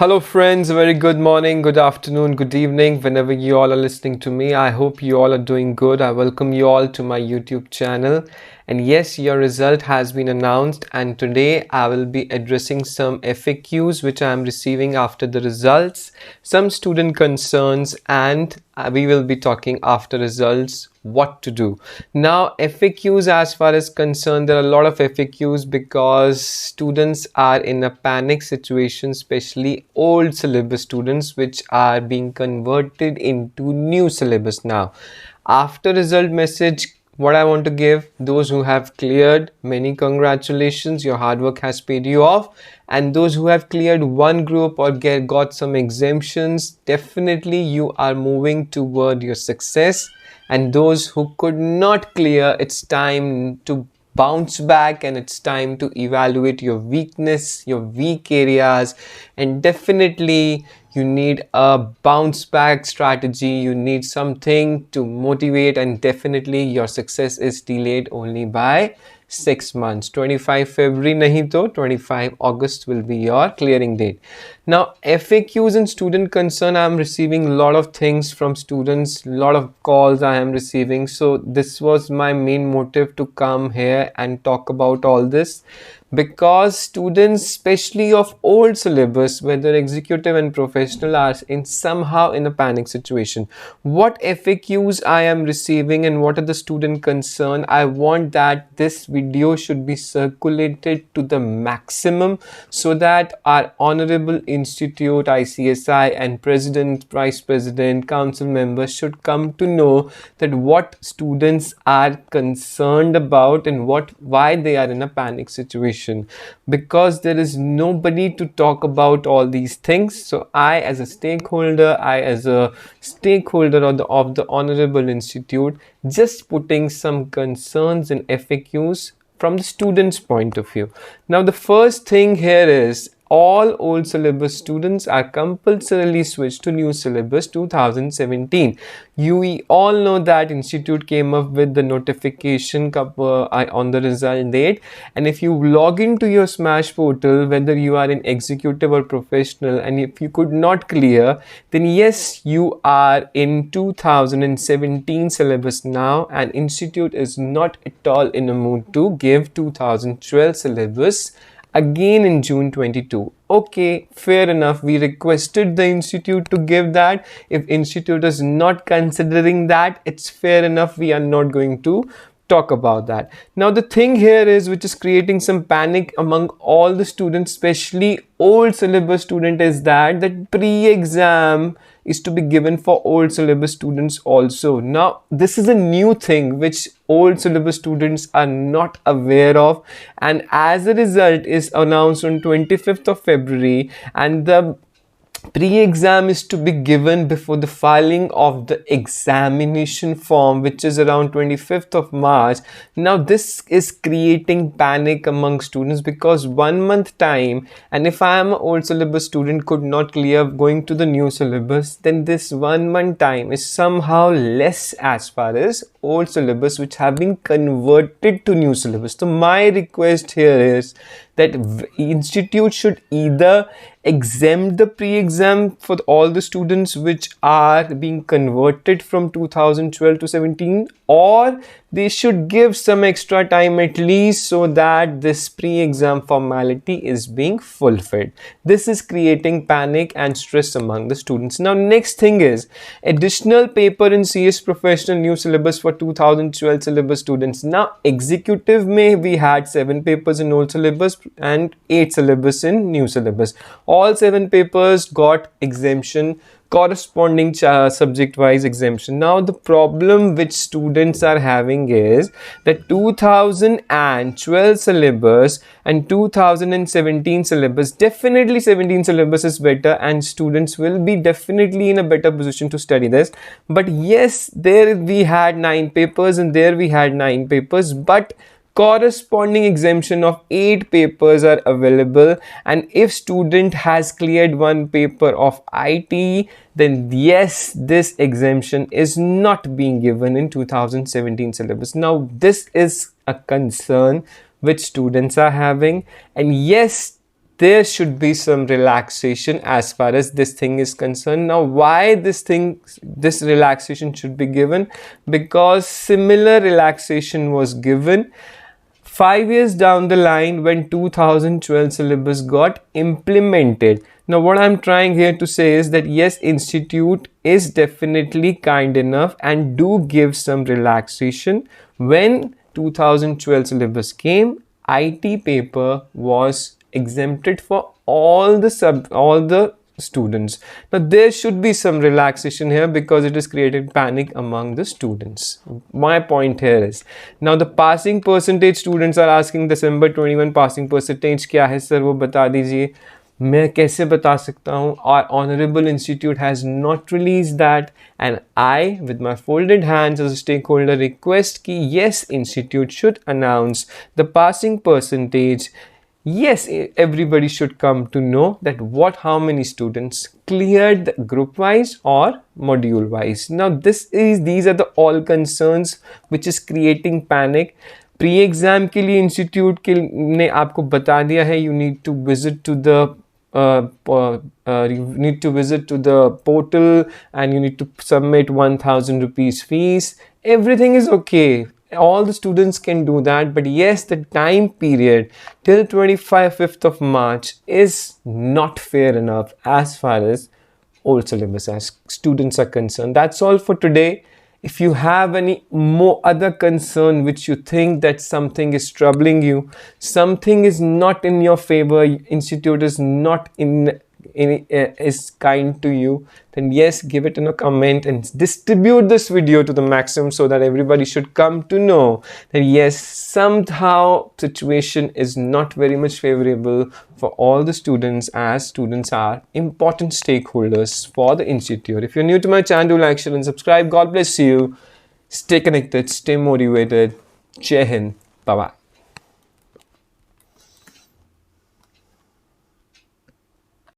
Hello friends, a very good morning, good afternoon, good evening, whenever you all are listening to me. I hope you all are doing good. I welcome you all to my YouTube channel. And yes, your result has been announced, and today I will be addressing some FAQs which I am receiving after the results, some student concerns, and we will be talking after results what to do. Now FAQs, as far as concerned, there are a lot of FAQs because students are in a panic situation, especially old syllabus students which are being converted into new syllabus. Now after result message, what I want to give those who have cleared, many congratulations, your hard work has paid you off. And those who have cleared one group or got some exemptions, definitely you are moving toward your success. And those who could not clear, it's time to bounce back, and it's time to evaluate your weakness, your weak areas, and definitely you need a bounce back strategy. You need something to motivate, and definitely your success is delayed only by 6 months. 25 February nahi to 25 August will be your clearing date. Now FAQs and student concern, I am receiving a lot of things from students, a lot of calls I am receiving. So this was my main motive to come here and talk about all this, because students, especially of old syllabus, whether executive and professional, are in somehow in a panic situation. What FAQs I am receiving and what are the student concern, I want that this video should be circulated to the maximum, so that our honorable institute, ICSI, and president, vice president, council members should come to know that what students are concerned about and why they are in a panic situation, because there is nobody to talk about all these things. So I as a stakeholder of the honorable institute, just putting some concerns and FAQs from the student's point of view. Now the first thing here is all old syllabus students are compulsorily switched to new syllabus 2017. We all know that institute came up with the notification on the result date, and if you log into your Smash portal, whether you are in executive or professional, and if you could not clear, then yes, you are in 2017 syllabus now, and institute is not at all in a mood to give 2012 syllabus again in June 22. Okay, fair enough. We requested the institute to give that. If institute is not considering that, it's fair enough. We are not going to talk about that. Now the thing here is, which is creating some panic among all the students, especially old syllabus student, is that pre-exam is to be given for old syllabus students also. Now this is a new thing which old syllabus students are not aware of, and as a result is announced on 25th of February, and the pre-exam is to be given before the filing of the examination form, which is around 25th of March. Now this is creating panic among students, because 1 month time, and if I am an old syllabus student could not clear going to the new syllabus, then this 1 month time is somehow less as far as old syllabus which have been converted to new syllabus. So my request here is that institute should either exempt the pre-exam for all the students which are being converted from 2012 to 17, or they should give some extra time at least, so that this pre-exam formality is being fulfilled. This is creating panic and stress among the students. Now next thing is additional paper in CS professional new syllabus for 2012 syllabus students. Now executive may we had 7 papers in old syllabus and 8 syllabus in new syllabus. All 7 papers got exemption, corresponding subject wise exemption. Now the problem which students are having is that 2012 syllabus and 2017 syllabus, definitely 17 syllabus is better, and students will be definitely in a better position to study this. But yes, there we had 9 papers and there we had 9 papers, but corresponding exemption of 8 papers are available, and if student has cleared 1 paper of IT, then yes, this exemption is not being given in 2017 syllabus. Now this is a concern which students are having, and yes, there should be some relaxation as far as this thing is concerned. Now, why this relaxation should be given? Because similar relaxation was given 5 years down the line when 2012 syllabus got implemented. Now, what I'm trying here to say is that yes, institute is definitely kind enough and do give some relaxation. When 2012 syllabus came, IT paper was exempted for all the students. Now there should be some relaxation here because it has created panic among the students. My point here is, now the passing percentage, students are asking December 21 passing percentage क्या है sir, वो बता दीजिए. मैं कैसे बता सकता हूँ? Our honorable institute has not released that, and I, with my folded hands as a stakeholder, request कि yes, institute should announce the passing percentage. Yes, everybody should come to know that how many students cleared group wise or module wise. Now these are the all concerns which is creating panic. Pre-exam के लिए institute ने आपको बता दिया है, you need to visit to the portal and you need to submit 1000 rupees fees. Everything is okay. All the students can do that, but yes, the time period till 5th of March is not fair enough as far as old syllabus as students are concerned. That's all for today. If you have any more other concern which you think that something is troubling you, something is not in your favor, institute is not is kind to you, then yes, give it in a comment and distribute this video to the maximum so that everybody should come to know that yes, somehow situation is not very much favorable for all the students, as students are important stakeholders for the institute. If you're new to my channel, do like, share and subscribe. God bless you. Stay connected, stay motivated. Jai Hind. Bye bye.